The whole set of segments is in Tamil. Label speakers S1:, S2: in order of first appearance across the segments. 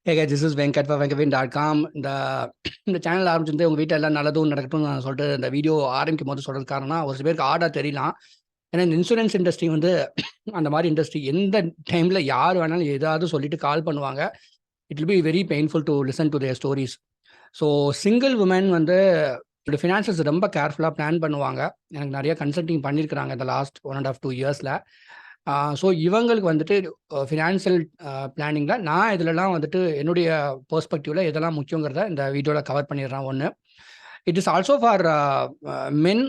S1: Hey guys, this is Venkat for venkavin.com. இந்த சேனல் ஆரம்பிச்சிருந்து உங்கள் வீட்டில் எல்லாம் நல்லதும் நடக்கட்டும்னு நான் சொல்லிட்டு இந்த வீடியோ ஆரம்பிக்கும் போது சொல்கிறது காரணம் ஒரு சில பேருக்கு ஆடாக தெரியலாம். ஏன்னா இந்த இன்சூரன்ஸ் இண்டஸ்ட்ரி வந்து அந்த மாதிரி இண்டஸ்ட்ரி எந்த டைமில் யார் வேணாலும் ஏதாவது சொல்லிட்டு கால் பண்ணுவாங்க. It will be very painful to listen to their stories. So single woman வந்து ஃபினான்சஸ் ரொம்ப கேர்ஃபுல்லாக பிளான் பண்ணுவாங்க. எனக்கு நிறைய கன்சல்டிங் பண்ணியிருக்கிறாங்க இந்த லாஸ்ட் 1.5 2 இயர்ஸில். ஸோ இவங்களுக்கு வந்துட்டு ஃபினான்ஷியல் பிளானிங்கில் நான் இதிலலாம் வந்துட்டு என்னுடைய பெர்ஸ்பெக்டிவில் எதெல்லாம் முக்கியங்கிறத இந்த வீடியோவில் கவர் பண்ணிடுறேன். ஒன்று, it is also for men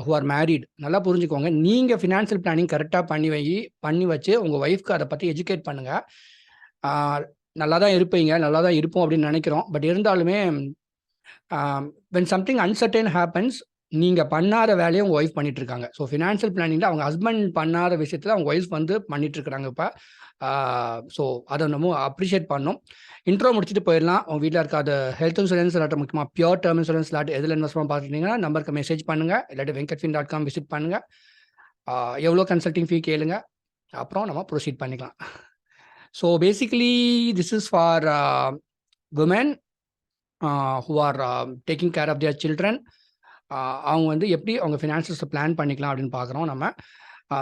S1: who are married. நல்லா புரிஞ்சுக்கோங்க, நீங்கள் ஃபினான்ஷியல் பிளானிங் கரெக்டாக பண்ணி வச்சு உங்கள் ஒய்ஃப்க்கு அதை பற்றி எஜுகேட் பண்ணுங்கள். நல்லா தான் இருப்பீங்க, நல்லா தான் இருப்போம் அப்படின்னு நினைக்கிறோம். பட் இருந்தாலுமே வென் சம்திங் அன்சர்டன் ஹேப்பன்ஸ், நீங்கள் பண்ணாத வேலையை உங்கள் ஒய்ஃப் பண்ணிட்டு இருக்காங்க. ஸோ ஃபினான்ஷியல் பிளானிங்கில் அவங்க ஹஸ்பண்ட் பண்ணாத விஷயத்தில் அவங்க ஒய்ஃப் வந்து பண்ணிட்டு இருக்கிறாங்க இப்போ. ஸோ அதை நம்ம அப்ரிஷியேட் பண்ணோம். இன்ட்ரோ முடிச்சுட்டு போயிடலாம். உங்கள் வீட்டில் இருக்காது ஹெல்த் இன்சூரன்ஸ் இல்லாட்ட முக்கியமாக பியூர் டேர்ம் இன்சூரன்ஸ் இல்லாட்டி எதில் இன்வெஸ்ட் பண்ண பார்த்துட்டீங்கன்னா நம்பருக்கு மெசேஜ் பண்ணுங்கள், இல்லாட்டி venkatfin.com விசிட் பண்ணுங்கள். எவ்வளோ கன்சல்டிங் ஃபீ கேளுங்க, அப்புறம் நம்ம ப்ரொசீட் பண்ணிக்கலாம். So basically this is for women who are taking care of their children. அவங்க வந்து எப்படி அவங்க ஃபினான்சஸை பிளான் பண்ணிக்கலாம் அப்படின்னு பார்க்குறோம். நம்ம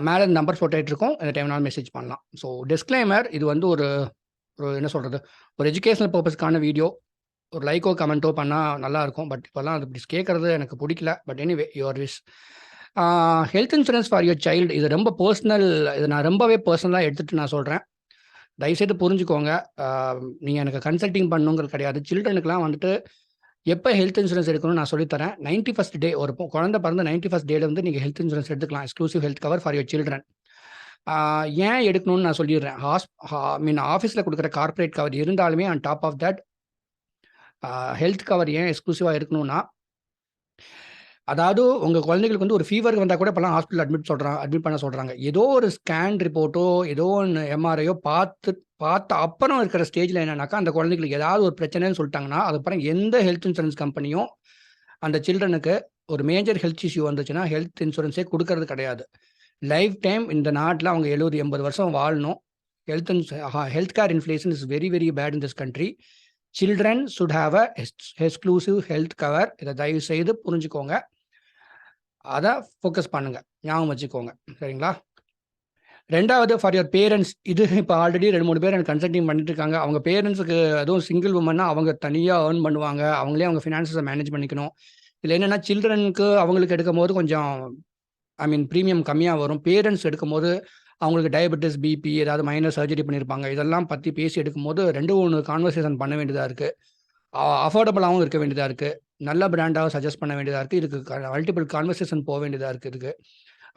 S1: மேலே நம்பர் போட்டுருக்கோம், இந்த டைம்னாலும் மெசேஜ் பண்ணலாம். ஸோ டிஸ்க்ளைமர், இது வந்து ஒரு என்ன சொல்கிறது, ஒரு எஜுகேஷனல் பர்பஸ்க்கான வீடியோ. ஒரு லைக்கோ கமெண்ட்டோ பண்ணால் நல்லாயிருக்கும். பட் இப்போல்லாம் அது இப்படி கேட்குறது எனக்கு பிடிக்கல. But anyway your wish. Health insurance for your child, இது ரொம்ப பர்சனல். இது நான் ரொம்பவே பர்சனலாக எடுத்துகிட்டு நான் சொல்கிறேன். தயவுசெய்து புரிஞ்சுக்கோங்க. நீங்கள் எனக்கு கன்சல்டிங் பண்ணணுங்கிறது கிடையாது. சில்ட்ரனுக்குலாம் வந்துட்டு எப்போ ஹெல்த் இன்சூரன்ஸ் எடுக்கணும்னு நான் சொல்லித்தரேன். 91st டே, ஒரு குழந்தை பிறந்த 91st டேல வந்து நீங்கள் ஹெல்த் இன்சூரன்ஸ் எடுத்துக்கலாம். Exclusive health cover for your children. ஏன் எடுக்கணும்னு நான் சொல்லிடுறேன். ஆஃபீஸில் கொடுக்குற கார்பரேட் கவர் இருந்தாலுமே on top of that health cover ஏன் எக்ஸ்க்ளூசிவாக இருக்கணும்னா, அதாவது உங்கள் குழந்தைகளுக்கு வந்து ஒரு ஃபீவர் வந்தால் கூட இப்போலாம் ஹாஸ்பிட்டல் அட்மிட் பண்ண சொல்கிறாங்க. ஏதோ ஒரு ஸ்கேன் ரிப்போர்ட்டோ ஏதோ ஒன்று எம்ஆர்ஐயோ பார்த்த அப்புறம் இருக்கிற ஸ்டேஜில் என்னன்னாக்கா, அந்த குழந்தைகளுக்கு ஏதாவது ஒரு பிரச்சனைன்னு சொல்லிட்டாங்கன்னா, அதுக்கப்புறம் எந்த ஹெல்த் இன்சூரன்ஸ் கம்பெனியும் அந்த சில்ட்ரனுக்கு ஒரு மேஜர் ஹெல்த் இஷ்யூ வந்துச்சுன்னா ஹெல்த் இன்சூரன்ஸே கொடுக்கறது கிடையாது. லைஃப் டைம் இந்த நாட்டில் அவங்க 70-80 வருஷம் வாழணும். Health care inflation is very very bad in this country. Children should have a exclusive health cover. இதை தயவு செய்து புரிஞ்சுக்கோங்க, அதை ஃபோக்கஸ் பண்ணுங்க, ஞாபகம் வச்சுக்கோங்க. சரிங்களா? ரெண்டாவது, ஃபார் யுவர் பேரண்ட்ஸ். இது இப்போ ஆல்ரெடி 2-3 பேர் எனக்கு கன்சல்டிங் பண்ணிட்டு இருக்காங்க. அவங்க பேரண்ட்ஸுக்கு அதுவும் சிங்கிள் உமன்னா அவங்க தனியாக ஏர்ன் பண்ணுவாங்க. அவங்களே அவங்க ஃபினான்ஸஸை மேனேஜ் பண்ணிக்கணும். இதில் என்னென்னா, சில்ட்ரனுக்கு அவங்களுக்கு எடுக்கும் போது கொஞ்சம் ப்ரீமியம் கம்மியாக வரும். பேரண்ட்ஸ் எடுக்கும் போது அவங்களுக்கு டயபெட்டிஸ், பிபி, ஏதாவது மைனர் சர்ஜரி பண்ணியிருப்பாங்க. இதெல்லாம் பற்றி பேசி எடுக்கும்போது 2-3 கான்வர்சேஷன் பண்ண வேண்டியதாக இருக்குது. அஃபோர்டபுளாகவும் இருக்க வேண்டியதாக இருக்குது. நல்ல பிராண்டாக சஜஸ்ட் பண்ண வேண்டியதாக இருக்குது. இதுக்கு மல்டிபிள் கான்வர்சேஷன் போக வேண்டியதாக இருக்குது.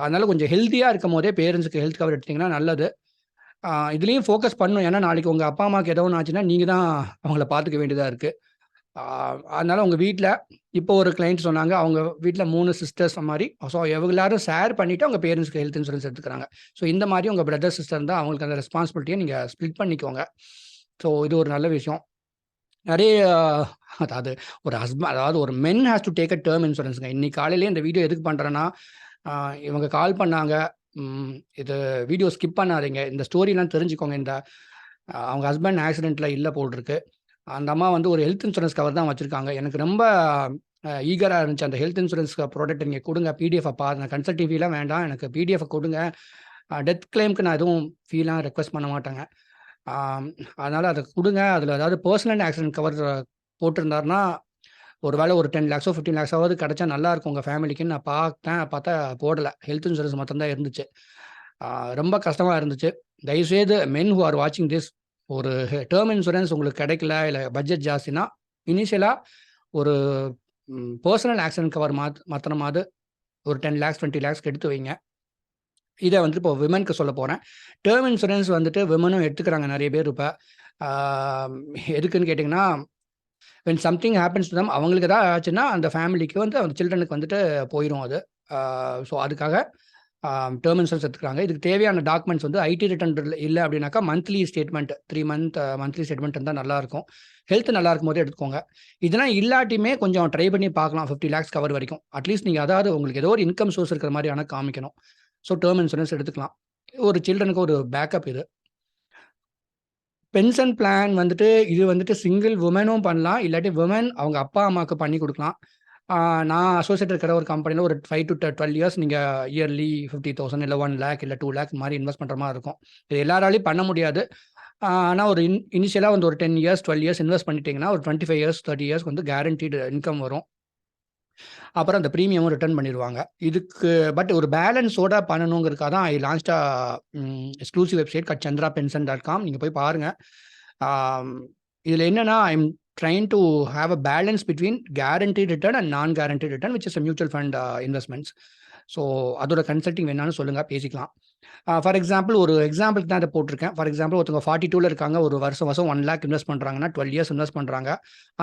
S1: அதனால் கொஞ்சம் ஹெல்த்தியாக இருக்கும் போதே பேரண்ட்ஸுக்கு ஹெல்த் கவர் எடுத்திங்கன்னா நல்லது. இதுலேயும் ஃபோக்கஸ் பண்ணணும். ஏன்னா நாளைக்கு உங்கள் அப்பா அம்மாவுக்கு ஏதோ ஒன்று ஆச்சுன்னா நீங்கள் தான் அவங்கள பார்த்துக்க வேண்டியதாக இருக்குது. அதனால் உங்கள் வீட்டில் இப்போ ஒரு கிளைண்ட் சொன்னாங்க, அவங்க வீட்டில் 3 சிஸ்டர்ஸ் மாதிரி. ஸோ எல்லாரும் ஷேர் பண்ணிவிட்டு அவங்க பேரண்ட்ஸ்க்கு ஹெல்த் இன்சூரன்ஸ் எடுத்துக்கிறாங்க. ஸோ இந்த மாதிரி உங்கள் பிரதர் சிஸ்டர் இருந்தால் அவங்களுக்கு அந்த ரெஸ்பான்சிபிலிட்டியை நீங்கள் ஸ்ப்ளிட் பண்ணிக்கோங்க. ஸோ இது ஒரு நல்ல விஷயம். நிறைய அதாவது ஒரு men has to take a term இன்சூரன்ஸுங்க. இன்னைக்கு காலையிலேயே இந்த வீடியோ எதுக்கு பண்ணுறேன்னா, இவங்க கால் பண்ணாங்க, இது வீடியோ ஸ்கிப் பண்ணாதீங்க, இந்த ஸ்டோரிலாம் தெரிஞ்சுக்கோங்க. இந்த அவங்க ஹஸ்பண்ட் ஆக்சிடெண்ட்டில் இல்லை போட்டிருக்கு. அந்த அம்மா வந்து ஒரு ஹெல்த் இன்சூரன்ஸ் கவர் தான் வச்சுருக்காங்க. எனக்கு ரொம்ப ஈகராக இருந்துச்சு. அந்த ஹெல்த் இன்சூரன்ஸ் ப்ராடக்ட் நீங்கள் கொடுங்க, பிடிஎஃப் பாருங்க. கன்சல்டிங் ஃபீலாம் வேண்டாம், எனக்கு பிடிஎஃப் கொடுங்க. டெத் கிளைம்க்கு நான் எதுவும் ஃபீலாம் ரெக்வஸ்ட் பண்ண மாட்டேங்க. அதனால் அதை கொடுங்க. அதில் ஏதாவது பர்சனல் ஆக்சிடென்ட் கவர் போட்டிருந்தாருன்னா ஒரு வேளை ஒரு 10 lakhs 15 lakhs கிடச்சா நல்லாயிருக்கும் உங்கள் ஃபேமிலிக்குன்னு நான் பார்த்தா போடலை. ஹெல்த் இன்சூரன்ஸ் மட்டும்தான் இருந்துச்சு. ரொம்ப கஷ்டமாக இருந்துச்சு. தயவுசெய்து மென் ஹூ ஆர் வாட்சிங் திஸ், ஒரு டேர்ம் இன்சூரன்ஸ் உங்களுக்கு கிடைக்கல, இல்லை பட்ஜெட் ஜாஸ்தினா இனிஷியலாக ஒரு பர்சனல் ஆக்சிடென்ட் கவர் மாத்திரமாவது ஒரு 10 lakhs 20 lakhs எடுத்து வைங்க. இதை வந்துட்டு இப்போ விமனுக்கு சொல்ல போகிறேன். டேர்ம் இன்சூரன்ஸ் வந்துட்டு விமனும் எடுத்துக்கிறாங்க நிறைய பேர். இப்போ எதுக்குன்னு கேட்டிங்கன்னா, when something happens to them, அவங்களுக்கு ஏதாவது ஆச்சுன்னா அந்த ஃபேமிலிக்கு வந்து அந்த சில்ட்ரனுக்கு வந்துட்டு போயிடும் அது. ஸோ அதுக்காக டேர்ம் இன்சூரன்ஸ் எடுத்துக்கிறாங்க. இதுக்கு தேவையான டாக்குமெண்ட்ஸ் வந்து ஐடி ரிட்டர்ன் இல்லை அப்படின்னாக்கா monthly statement, 3 month monthly statement இருந்தால் நல்லாயிருக்கும். ஹெல்த் நல்லா இருக்கும் போதே எடுத்துக்கோங்க. இதெல்லாம் இல்லாட்டியுமே கொஞ்சம் ட்ரை பண்ணி பார்க்கலாம். 50 lakhs கவர் வரைக்கும் அட்லீஸ்ட் நீங்கள் அதாவது உங்களுக்கு ஏதோ ஒரு இன்கம் சோர்ஸ் இருக்கிற மாதிரி ஆனால் காமிக்கணும். ஸோ டேர்ம் இன்சூரன்ஸ் எடுத்துக்கலாம். ஒரு சில்ட்ரனுக்கு ஒரு பேக்கப் இது. பென்ஷன் பிளான் வந்துட்டு இது வந்துட்டு சிங்கிள் உமனும் பண்ணலாம். இல்லாட்டி விமன் அவங்க அப்பா, அம்மாவுக்கு பண்ணி குடுக்கலாம். நான் அசோசியேட் இருக்கிற ஒரு கம்பெனில ஒரு 5 to 12 இயர்ஸ் நீங்க இயர்லி 50,000 இல்ல 1,00,000 இல்ல 2,00,000 மாரி இன்வெஸ்ட் பண்ற மாரி இருக்கும். இது எல்லாராலயும் பண்ண முடியாது. ஆனா ஒரு இனிஷியலா வந்து ஒரு 10 இயர்ஸ், 12 இயர்ஸ் இன்வெஸ்ட் பண்ணிட்டீங்கன்னா, ஒரு 25 இயர்ஸ், 30 இயர்ஸ்க்கு வந்து கேரண்டீடு இன்கம் வரும். அப்புறம் அந்த பிரீமியமும் ரிட்டர்ன் பண்ணிருவாங்க. இதுக்கு பட் ஒரு பேலன்ஸோட பண்ணணுங்கிறதுக்காக தான் ஐ லான்ச்ட் எக்ஸ்க்ளூசிவ் வெப்சைட் chandrapension.com. நீங்க போய் பாருங்க. இதுல என்னன்னா, I am trying to have a balance between guaranteed return and non guaranteed return which is mutual fund இன்வெஸ்ட்மெண்ட்ஸ். ஸோ அதோட கன்சல்டிங் வேணாலும் சொல்லுங்க, பேசிக்கலாம். ஃபார் எக்ஸாம்பிள் ஒரு எக்ஸாம்பிளுக்கு தான் இதை போட்டிருக்கேன். ஃபார் எக்ஸாம்பிள் ஒருத்தவங்க 42ல இருக்காங்க, ஒரு வருஷம் 1,00,000 இன்வெஸ்ட் பண்ணுறாங்கன்னா 12 இயர்ஸ் இன்வெஸ்ட் பண்ணுறாங்க.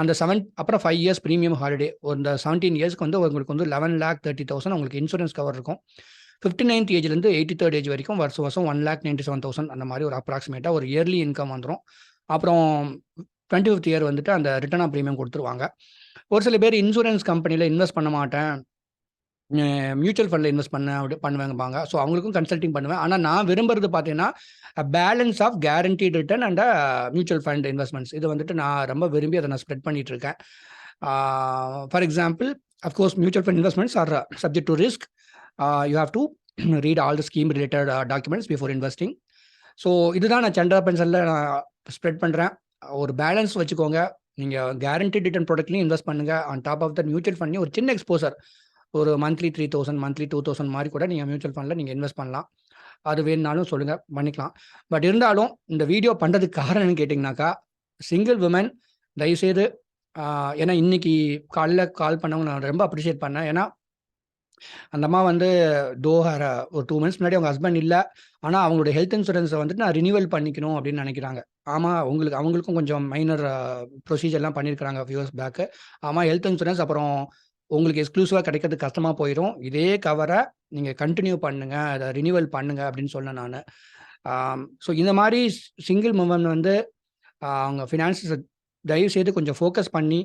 S1: அந்த அப்புறம் 5 இயர்ஸ் ப்ரீமியம் ஹாலிடே இந்த 17 இயர்ஸ்க்கு வந்து உங்களுக்கு வந்து 11,30,000 உங்களுக்கு இன்சூரன்ஸ் கவர் இருக்கும். 59th ஏஜ்லேருந்து 83rd ஏஜ் வரைக்கும் வருஷம் 1,97,000 அந்த மாதிரி ஒரு அப்ராக்சிமேட்டாக ஒரு இயர்லி இன்கம் வந்துடும். அப்புறம் 25th இயர் வந்துட்டு அந்த ரிட்டர்ன் ஆஃப் ப்ரீமியம் கொடுத்துருவாங்க. ஒரு சில பேர் இன்சூரன்ஸ் கம்பெனியில் இன்வெஸ்ட் பண்ண மாட்டேன், மியூச்சுவல் ஃபண்டில் இன்வெஸ்ட் பண்ணுவேங்கப்பாங்க. ஸோ அவங்களுக்கும் கன்சல்டிங் பண்ணுவேன். ஆனால் நான் விரும்புறது பார்த்தீங்கன்னா, balance of guaranteed return and mutual fund investments. இது வந்துட்டு நான் ரொம்ப விரும்பி அதை நான் ஸ்ப்ரெட் பண்ணிட்டு இருக்கேன். For example, of course mutual fund investments R subject to risk. You have to read all the scheme related documents before investing. So இதுதான் நான் சந்திரா பென்ஷனில் நான் ஸ்ப்ரெட் பண்ணுறேன். ஒரு பேலன்ஸ் வச்சுக்கோங்க. நீங்கள் கேரண்டீட் ரிட்டர்ன் ப்ராடக்ட்லையும் இன்வெஸ்ட் பண்ணுங்கள். On top of the mutual ஃபண்ட்லையும் ஒரு சின்ன எக்ஸ்போசர், ஒரு மந்த்லி 3,000 மந்த்லி 2,000 மாதிரி கூட நீங்கள் மியூச்சுவல் ஃபண்டில் நீங்கள் இன்வெஸ்ட் பண்ணலாம். அது வேணுனாலும் சொல்லுங்கள், பண்ணிக்கலாம். பட் இருந்தாலும் இந்த வீடியோ பண்ணுறதுக்கு காரணம்னு கேட்டிங்கனாக்கா, சிங்கிள் விமன் தயவுசெய்து, ஏன்னா இன்னைக்கு காலையில் கால் பண்ணவங்க நான் ரொம்ப அப்ரிஷியேட் பண்ணேன். ஏன்னா அந்த அம்மா வந்து ஒரு 2 மந்த்ஸ் முன்னாடி அவங்க ஹஸ்பண்ட் இல்லை, ஆனால் அவங்களுடைய ஹெல்த் இன்சூரன்ஸை வந்துட்டு நான் ரினியூவல் பண்ணிக்கணும் அப்படின்னு நினைக்கிறாங்க. ஆமாம், அவங்களுக்கும் கொஞ்சம் மைனர் ப்ரொசீஜர்லாம் பண்ணியிருக்கிறாங்க ஃபியூ இயர்ஸ் பேக்கு. ஆமாம், ஹெல்த் இன்சூரன்ஸ் அப்புறம் உங்களுக்கு எக்ஸ்க்ளூசிவாக கிடைக்கிறது கஷ்டமாக போயிடும். இதே கவரை நீங்கள் கண்டினியூ பண்ணுங்க, அதை ரினியூவல் பண்ணுங்க அப்படின்னு சொன்னேன் நான். ஸோ இந்த மாதிரி சிங்கிள் உமன் வந்து அவங்க ஃபினான்ஸை தயவு செய்து கொஞ்சம் ஃபோக்கஸ் பண்ணி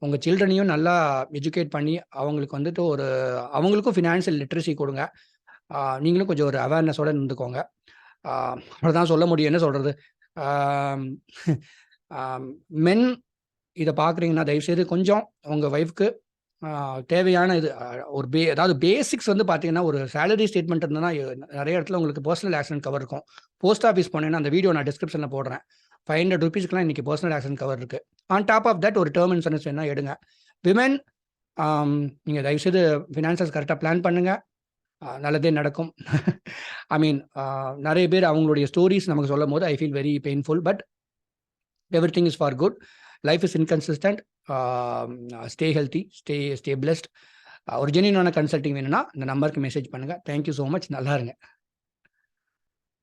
S1: உங்கள் சில்ட்ரனையும் நல்லா எஜுகேட் பண்ணி அவங்களுக்கு வந்துட்டு அவங்களுக்கும் ஃபினான்ஷியல் லிட்ரஸி கொடுங்க. நீங்களும் கொஞ்சம் ஒரு அவேர்னஸோடு இருந்துக்கோங்க. அவ்வளோதான் சொல்ல முடியும். என்ன சொல்கிறது, மென் இதை பார்க்குறீங்கன்னா தயவுசெய்து கொஞ்சம் உங்கள் ஒய்ஃப்க்கு தேவையான இது அதாவது பேசிக்ஸ் வந்து பார்த்தீங்கன்னா, ஒரு சேலரி ஸ்டேட்மெண்ட் இருந்ததுன்னா நிறைய இடத்துல உங்களுக்கு பர்சனல் ஆக்சிடென்ட் கவர் இருக்கும். போஸ்ட் ஆஃபீஸ் போனேன்னா அந்த வீடியோ நான் டிஸ்கிரிப்ஷனில் போடுறேன். 500 ரூபீஸ்க்குலாம் இன்றைக்கி பர்சனல் ஆக்சிடென்ட் கவர் இருக்குது. ஆன் டாப் ஆஃப் தட் ஒரு டேர்ம் இன்சூரன்ஸ் வேணால் எடுங்க. விமென் நீங்கள் தயவுசெய்து ஃபினான்சஸ் கரெக்டாக பிளான் பண்ணுங்கள், நல்லதே நடக்கும். ஐ மீன், நிறைய பேர் அவங்களுடைய ஸ்டோரிஸ் நமக்கு சொல்லும் போது I feel very painful. But everything is for good. Life is inconsistent. Stay healthy, stay blessed. ஒரு ஜென்யூனான கன்சல்டிங் வேணும்னா இந்த நம்பருக்கு மெசேஜ் பண்ணுங்கள். Thank you so much. நல்லா இருங்க.